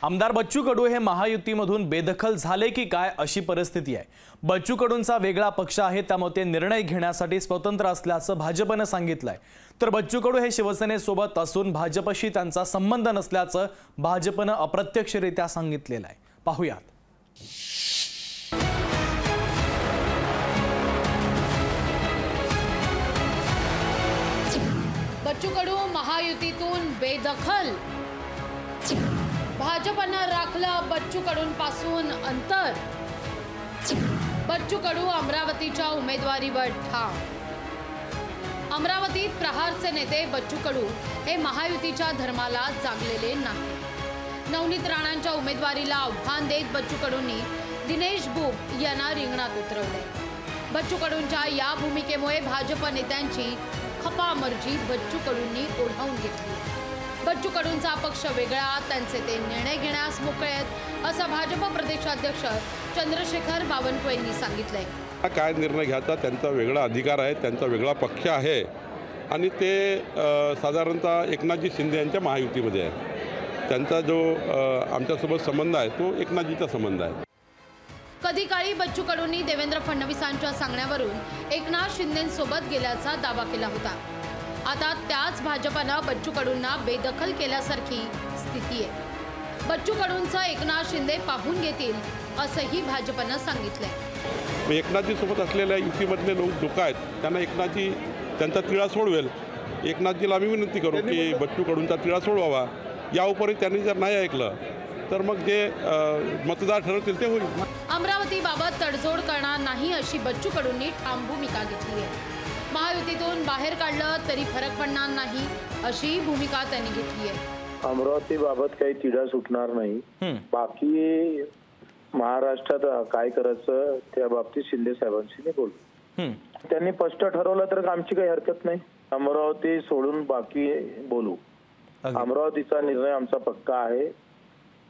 आमदार बच्चू कडू हे महायुतीमधून बेदखल झाले की काय अशी परिस्थिती आहे। बच्चू कडूंचा वेगळा पक्ष आहे, त्यामुळे ते निर्णय घेण्यासाठी स्वतंत्र असल्याचं भाजपने सांगितलंय। तर बच्चू कडू हे शिवसेनेसोबत असून भाजपशी त्यांचा संबंध नसल्याचं भाजपने अप्रत्यक्षरित्या सांगितलेलं आहे। पाहूयात। बच्चू कडू महायुतीतून बेदखल, भाजपनं राखलं बच्चू कडूंपासून अंतर। बच्चू कडू अमरावतीच्या उमेदवारीवर ठाम। अमरावतीत प्रहारचे नेते बच्चू कडू हे महायुतीच्या धर्माला जागलेले नाही। नवनीत राणांच्या उमेदवारीला आव्हान देत बच्चू कडूंनी दिनेश बुक यांना रिंगणात उतरवले। बच्चू कडूंच्या या भूमिकेमुळे भाजप नेत्यांची खपामर्जी बच्चू कडूंनी ओढावून घेतली। बच्चू कडूंचा पक्ष वेगळा, त्यांचे ते निर्णय घेण्यास मोकळे आहेत, असं भाजप प्रदेशाध्यक्ष चंद्रशेखर बावनकुळे यांनी सांगितलंय। काय निर्णय घ्यायचा त्यांचा वेगळा अधिकार आहे, त्यांचा वेगळा पक्ष आहे आणि ते साधारणतः एकनाथजी शिंदे यांच्या महायुतीमध्ये आहे। त्यांचा जो आमच्यासोबत संबंध आहे तो एकनाथजीचा संबंध आहे। कधी काळी बच्चू कडूंनी देवेंद्र फडणवीसांच्या सांगण्यावरून एकनाथ शिंदेंसोबत गेल्याचा दावा केला होता। आता त्याच भाजपनं बच्चू कडूंना बेदखल केल्यासारखी स्थिती आहे। बच्चू कडूंचं एकनाथ शिंदे पाहून घेतील असंही भाजपनं सांगितलंय। एकनाथजी सोबत असलेल्या युतीमधले लोक आहेत, त्यांना एकनाथजी त्यांचा तिळा सोडवेल। एकनाथजीला आम्ही विनंती करू की बच्चू कडूंचा तिळा सोडवावा। या उपरी त्यांनी जर नाही ऐकलं तर मग जे मतदार ठरवतील ते होईल। अमरावतीबाबत तडजोड करणार नाही अशी बच्चू कडूंनी ठाम भूमिका घेतली आहे। महायुतीतून बाहेर काढलं तरी फरक पडणार नाही अशी भूमिका त्यांनी घेतली आहे। अमरावतीबाबत काही तिढा सुटणार नाही। बाकी महाराष्ट्रात काय करायचं त्या बाबतीत शिंदे साहेबांशी मी बोलू। त्यांनी स्पष्ट ठरवलं तर आमची काही हरकत नाही। अमरावती सोडून बाकी बोलू। अमरावतीचा निर्णय आमचा पक्का आहे।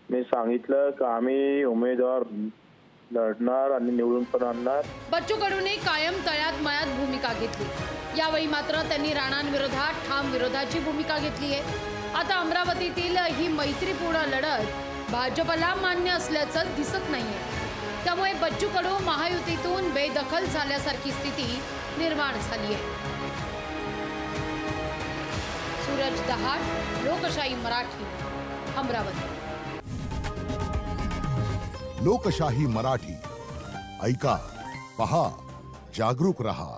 मी सांगितलं की आम्ही उमेदवार लढणार आणि निवडून पण आणणार। बच्चू कडूंनी कायम तळ्यात मळ्यात भूमिका घेतली। यावेळी मात्र त्यांनी राणांविरोधात ठाम विरोधाची भूमिका घेतली आहे। आता अमरावतीतील ही मैत्रीपूर्ण लढत भाजपला मान्य असल्याचं दिसत नाहीये। त्यामुळे बच्चू कडू महायुतीतून बेदखल झाल्यासारखी स्थिती निर्माण झाली आहे। सूरज दहाड, लोकशाही मराठी, अमरावती। लोकशाही मराठी ऐका, पहा, जागरूक रहा।